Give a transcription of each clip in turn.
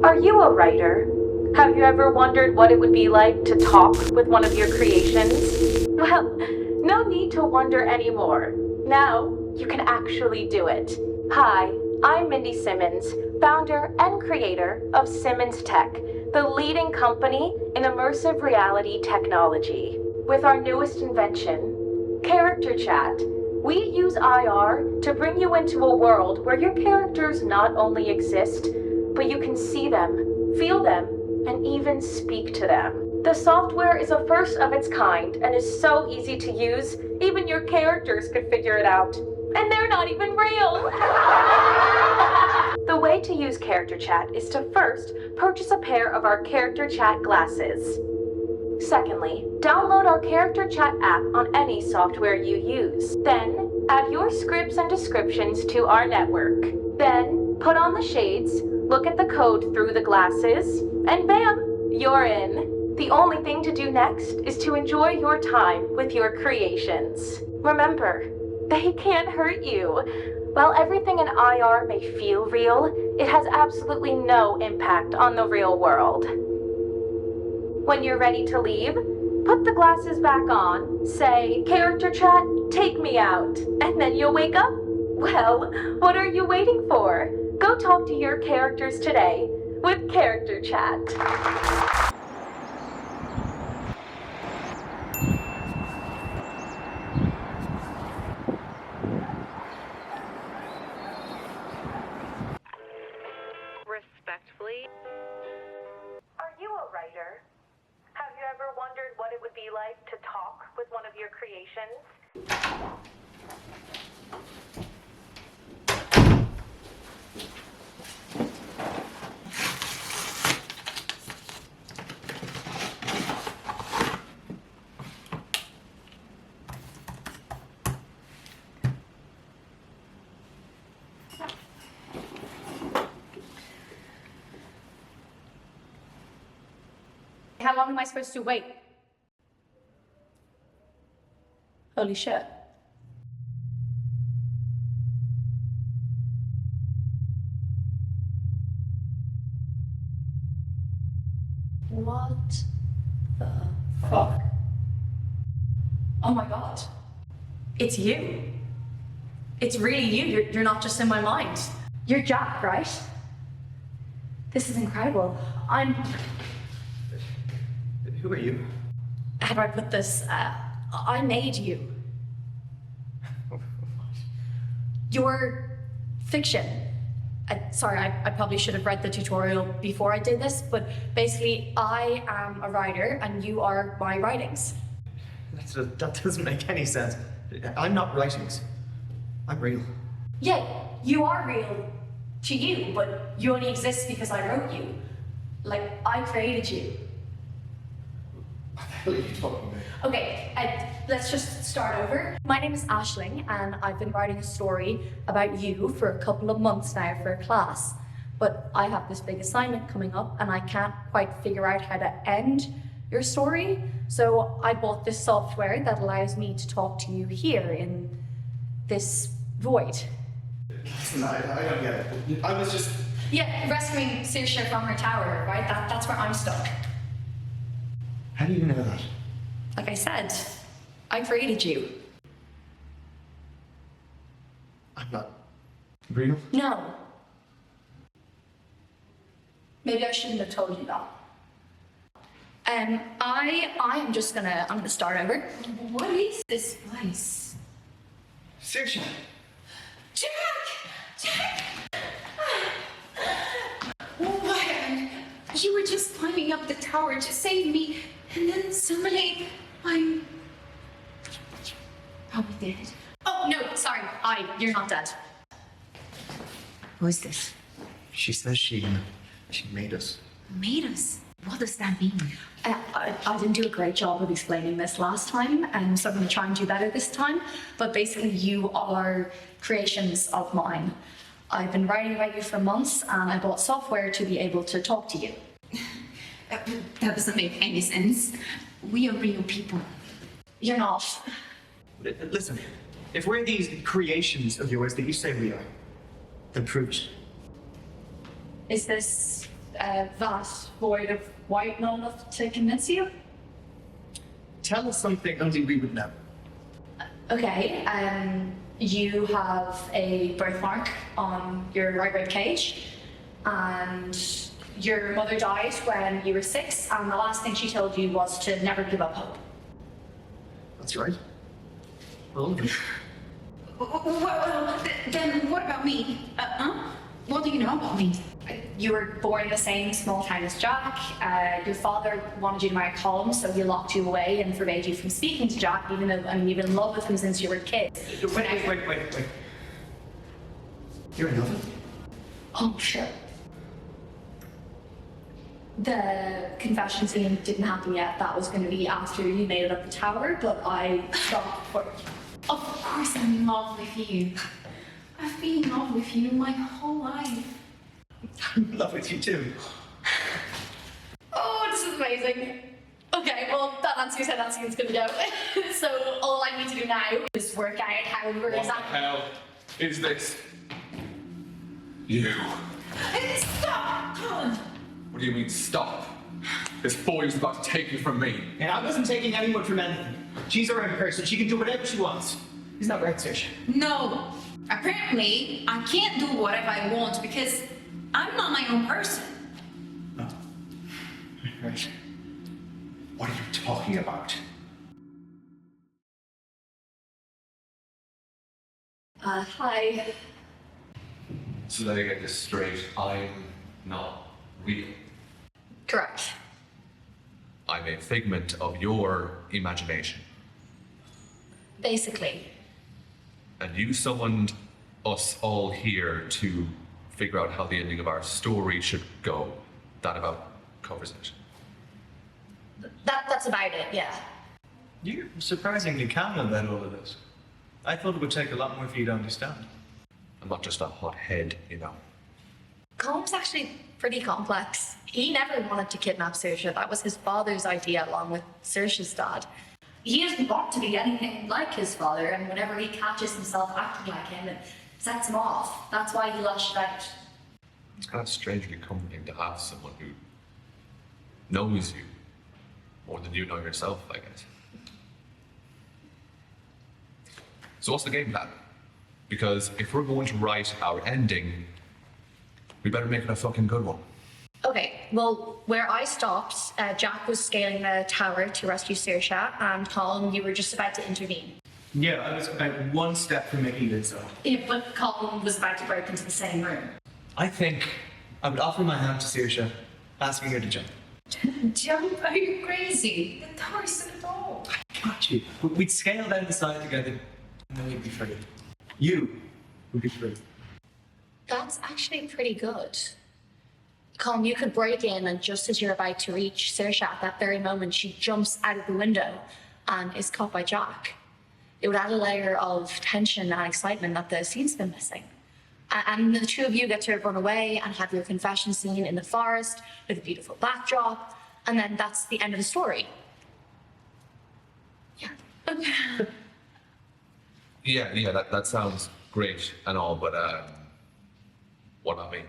Are you a writer? Have you ever wondered what it would be like to talk with one of your creations? Well, no need to wonder anymore. Now, you can actually do it. Hi, I'm Mindy Simmons, founder and creator of Simmons Tech, the leading company in immersive reality technology. With our newest invention, Character Chat, we use IR to bring you into a world where your characters not only exist, but you can see them, feel them, and even speak to them. The software is a first of its kind and is so easy to use, even your characters could figure it out. And they're not even real! The way to use Character Chat is to first purchase a pair of our Character Chat glasses. Secondly, download our Character Chat app on any software you use. Then, add your scripts and descriptions to our network. Then, put on the shades, look at the code through the glasses, and bam, you're in. The only thing to do next is to enjoy your time with your creations. Remember, they can't hurt you. While everything in IR may feel real, it has absolutely no impact on the real world. When you're ready to leave, put the glasses back on, say, "Character Chat, take me out," and then you'll wake up. Well, what are you waiting for? Go talk to your characters today with Character Chat. Respectfully. Are you a writer? Have you ever wondered what it would be like to talk with one of your creations? How long am I supposed to wait? Holy shit. What the fuck? Oh my god. It's you. It's really you. You're not just in my mind. You're Jack, right? This is incredible. Who are you? How do I put this? I made you. Your fiction. Sorry, I probably should have read the tutorial before I did this, but basically I am a writer and you are my writings. That doesn't make any sense. I'm not writings. I'm real. Yeah, you are real to you, but you only exist because I wrote you. Like, I created you. What are you talking about? Okay, let's just start over. My name is Aisling, and I've been writing a story about you for a couple of months now for a class. But I have this big assignment coming up, and I can't quite figure out how to end your story. So I bought this software that allows me to talk to you here in this void. Listen, I don't get it. I was just... Yeah, rescuing Saoirse from her tower, right? That's where I'm stuck. How do you know that? Like I said, I created you. I'm not real? No. Maybe I shouldn't have told you that. I'm gonna start over. What is this place? Saoirse! Jack! What? You were just climbing up the tower to save me, and then suddenly I'm probably dead. Oh, no, sorry. You're not dead. Who is this? She says she made us. Made us? What does that mean? I didn't do a great job of explaining this last time, and so I'm gonna try and do better this time. But basically, you are creations of mine. I've been writing about you for months, and I bought software to be able to talk to you. That doesn't make any sense. We are real people. You're not. Listen, if we're these creations of yours that you say we are, then prove it. Is this vast void of white not enough to convince you? Tell us something only we would know. Okay, you have a birthmark on your right rib cage, and your mother died when you were 6, and the last thing she told you was to never give up hope. That's right. Well, Well, then what about me? What do you know about me? You were born in the same small town as Jack. Your father wanted you to marry Colin, so he locked you away and forbade you from speaking to Jack, even though you've been in love with him since you were kids. wait. You're another? Oh, sure. The confession scene didn't happen yet. That was going to be after you made it up the tower, but I stopped before. Of course I'm in love with you. I've been in love with you my whole life. I'm in love with you too. Oh, this is amazing. Okay, well, that answers how that scene's going to go. So all I need to do now is work out how we're What the exactly. hell is this? You. Hey, stop, Colin! What do you mean, stop? This boy was about to take you from me. And I wasn't taking anyone from anything. She's her own person. She can do whatever she wants. Isn't that right, Saoirse? No. Apparently, I can't do whatever I want because I'm not my own person. Oh. Right. What are you talking about? Hi. So that I get this straight, I'm not real. Correct. I'm a figment of your imagination. Basically. And you summoned us all here to figure out how the ending of our story should go. That about covers it. That's about it, yeah. You're surprisingly calm about all of this. I thought it would take a lot more for you to understand. I'm not just a hot head, you know. Colin's actually pretty complex. He never wanted to kidnap Saoirse. That was his father's idea, along with Saoirse's dad. He doesn't want to be anything like his father, and whenever he catches himself acting like him, it sets him off. That's why he lashed out. It's kind of strangely comforting to have someone who knows you more than you know yourself, I guess. So what's the game plan? Because if we're going to write our ending, we better make it a fucking good one. Okay, well, where I stopped, Jack was scaling the tower to rescue Saoirse, and Colin, you were just about to intervene. Yeah, I was about one step from making it so. Yeah, but Colin was about to break into the same room. I think I would offer my hand to Saoirse, asking her to jump. Jump? Are you crazy? The tower's so tall. Got you. We'd scale down the side together, and then we'd be free. You would be free. That's actually pretty good. Colin, you could break in, and just as you're about to reach Saoirse at that very moment, she jumps out of the window and is caught by Jack. It would add a layer of tension and excitement that the scene's been missing. And the two of you get to run away and have your confession scene in the forest with a beautiful backdrop, and then that's the end of the story. Yeah. Yeah, that sounds great and all, but what about me?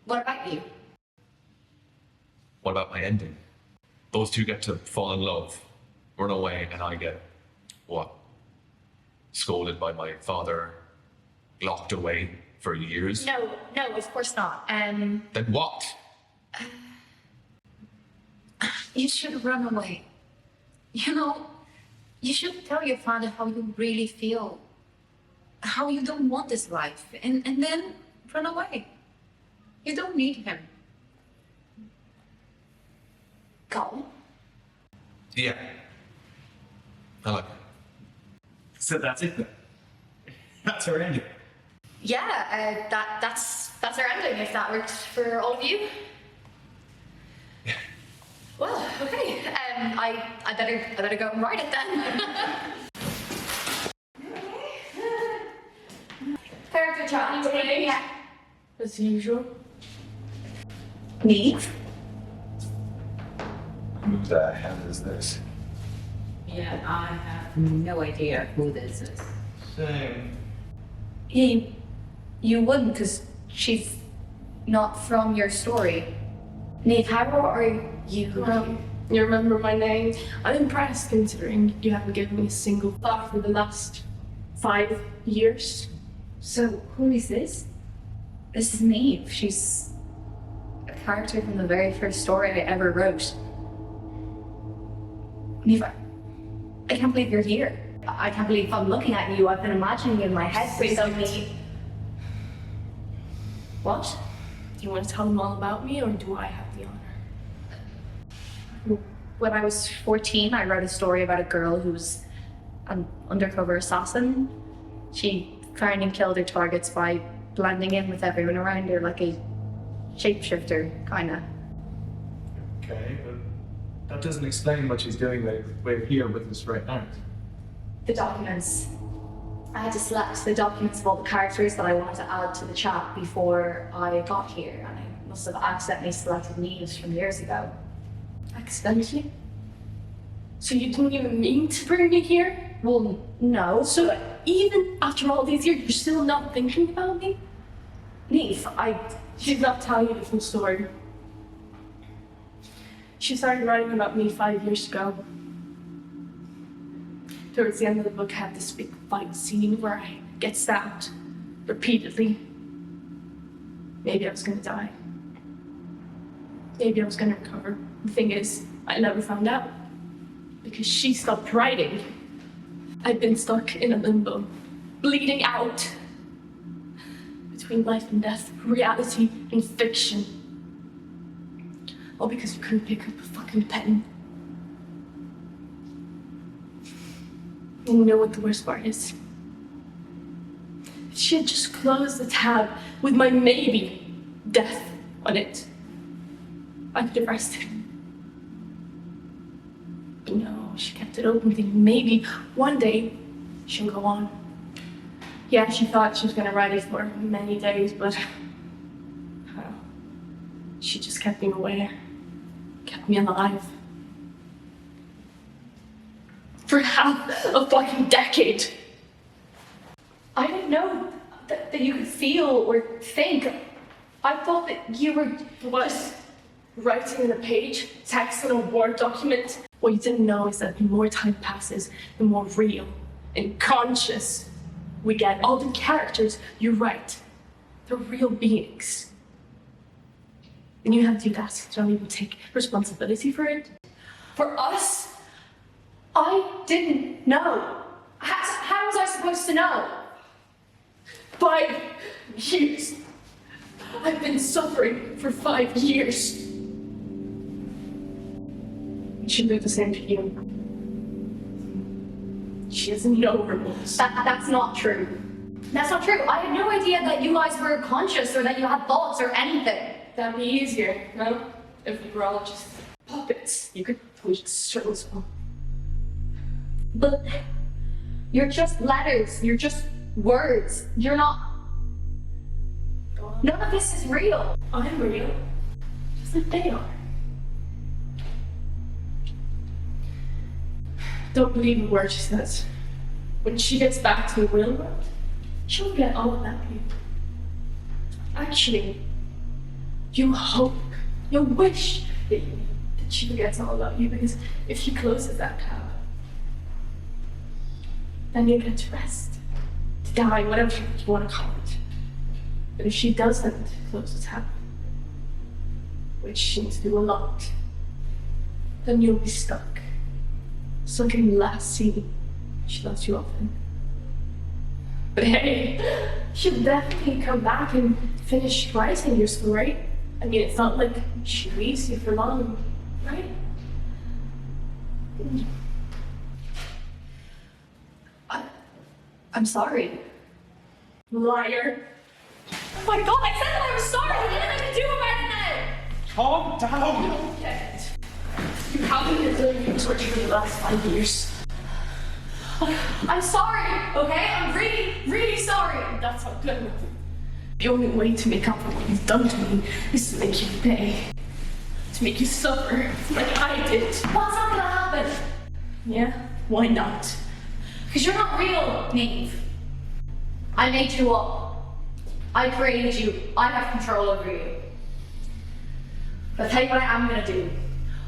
What about you? What about my ending? Those two get to fall in love, run away, and I get, what? Scolded by my father, locked away for years? No, of course not. Then what? You should run away. You know, you should tell your father how you really feel. How you don't want this life. And then run away. You don't need him. Colin? Yeah. I like it. So that's it then. That's our ending. Yeah, that's our ending, if that works for all of you. Well, okay. I better go and write it then. Character chat today. Yeah. As usual. Me? Who the hell is this? Yeah, I have no idea who this is. Same. You wouldn't, because she's not from your story. Neve, how are you? You remember my name? I'm impressed considering you haven't given me a single thought for the last 5 years. So, who is this? This is Neve. She's a character from the very first story I ever wrote. Neve, I can't believe you're here. I can't believe I'm looking at you. I've been imagining you in my head for so many... What? Do you want to tell them all about me, or do I have the honor? When I was 14, I wrote a story about a girl who was an undercover assassin. She found and killed her targets by blending in with everyone around her like a shapeshifter, kinda. Okay, but that doesn't explain what she's doing we're here with us right now. The documents. I had to select the documents of all the characters that I wanted to add to the chat before I got here, and I must have accidentally selected Neve's from years ago. Accidentally? So you didn't even mean to bring me here? Well, no. So even after all these years, you're still not thinking about me? Neve, She's not telling you the full story. She started writing about me 5 years ago. Towards the end of the book, I have this big fight scene where I get stabbed repeatedly. Maybe I was gonna die. Maybe I was gonna recover. The thing is, I never found out. Because she stopped writing. I'd been stuck in a limbo, bleeding out. Between life and death, reality and fiction. All because you couldn't pick up a fucking pen. And you know what the worst part is? If she had just closed the tab with my maybe death on it, I could have rested. But no, she kept it open, thinking maybe one day she'll go on. Yeah, she thought she was gonna write it for many days, but she just kept me aware, kept me alive. For half a fucking decade. I didn't know that you could feel or think. I thought that you were... What? Writing on a page, text on a Word document. What you didn't know is that the more time passes, the more real and conscious we get. All the characters you write, they're real beings. And you have to do that. Don't even take responsibility for it. For us? I didn't know. How was I supposed to know? 5 years. I've been suffering for 5 years. She did the same to you. She has no remorse. That's not true. That's not true. I had no idea that you guys were conscious or that you had thoughts or anything. That'd be easier, no? If we were all just puppets, you could push the strings on. But you're just letters. You're just words. You're not... None of this is real. I'm real. Just like they are. Don't believe a word she says. When she gets back to the real world, she'll get all of that view. Actually, you hope, you wish that she forgets all about you, because if she closes that tab, then you get to rest, to die, whatever you want to call it. But if she doesn't close the tab, which she needs to do a lot, then you'll be stuck in the last scene she left you off in. But hey, she'll definitely come back and finish writing your story. I mean, it's not like she leaves you for long, right? I'm sorry. Liar. Oh my god, I said that I was sorry! What did I do about it now? Calm down! Okay. You haven't been doing torture for the last 5 years. I'm sorry, okay? I'm really, really sorry. That's not good enough. The only way to make up for what you've done to me is to make you pay. To make you suffer, like I did. That's not gonna happen. Yeah? Why not? Because you're not real, Neve. I made you up. I created you. I have control over you. But I'll tell you what I am gonna do.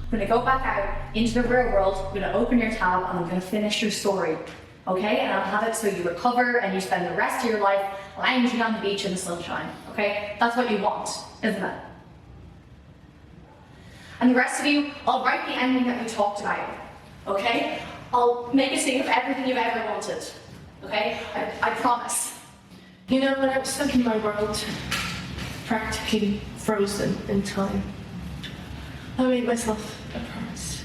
I'm gonna go back out into the real world, I'm gonna open your tab, and I'm gonna finish your story. Okay? And I'll have it so you recover and you spend the rest of your life lounging on the beach in the sunshine. Okay? That's what you want, isn't it? And the rest of you, I'll write the ending that we talked about. Okay? I'll make a scene of everything you've ever wanted. Okay? I promise. You know, when I was stuck in my world, practically frozen in time, I made myself a promise.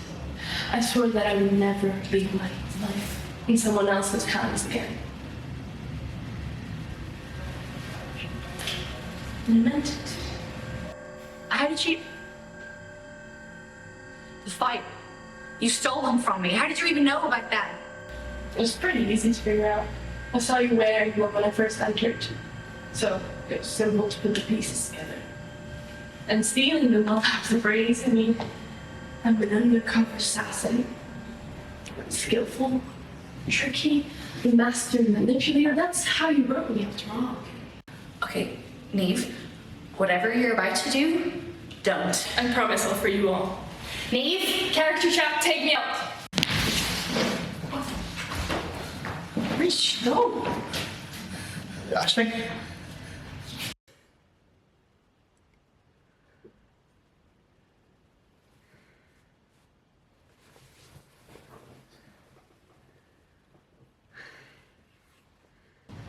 I swore that I would never leave my life in someone else's hands again. And I meant it. How did you... The fight. You stole them from me. How did you even know about that? It was pretty easy to figure out. I saw you where you were when I first entered, so it was simple to put the pieces together. And stealing them all that was very easy. I mean, I'm an undercover assassin. Skillful, tricky, the master manipulator. That's how you wrote me after all. Okay, Neve, whatever you're about to do, don't. I promise I'll free you all. Neve, character chat, take me out. Rich, no. Aisling?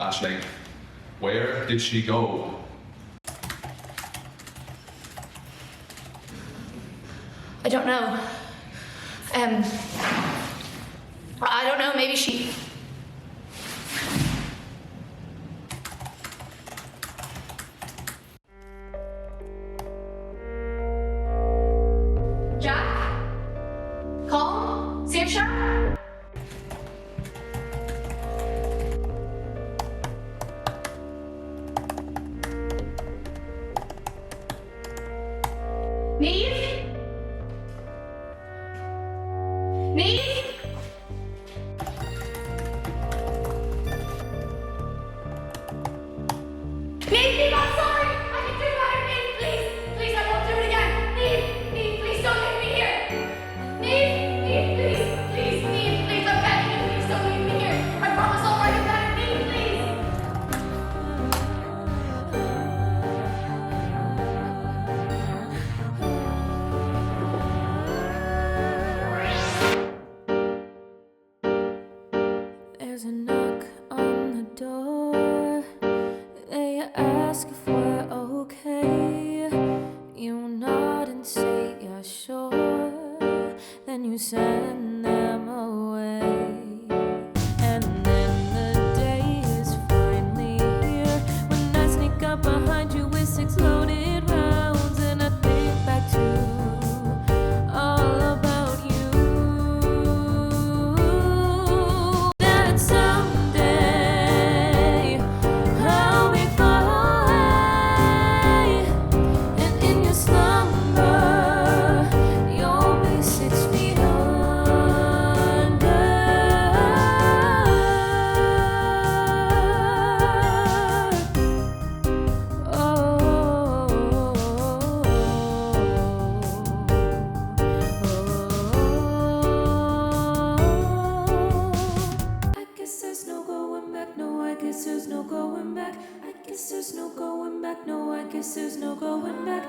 Aisling, where did she go? I don't know. I don't know, maybe she... Jack? Colin? Saoirse? Neve? Neve? Neve, I'm sorry! I can do better, Neve, please! Please, I won't do it again! Neve, please don't leave me here! Neve, please, Neve, please, I'm begging you, please don't leave me here! I promise I'll write it better, Neve, please! There's a knock on the door. They ask if we're okay. You nod and say you're sure. Then you send them away. And then the day is finally here. When I sneak up behind you with 6 loaded rounds, and I think back to all about you. That someday I'll be far away, and in your slumber you'll be 6 feet under. I guess there's no going back, no, I guess there's no going back. I guess there's no going back, no, I guess there's no going back.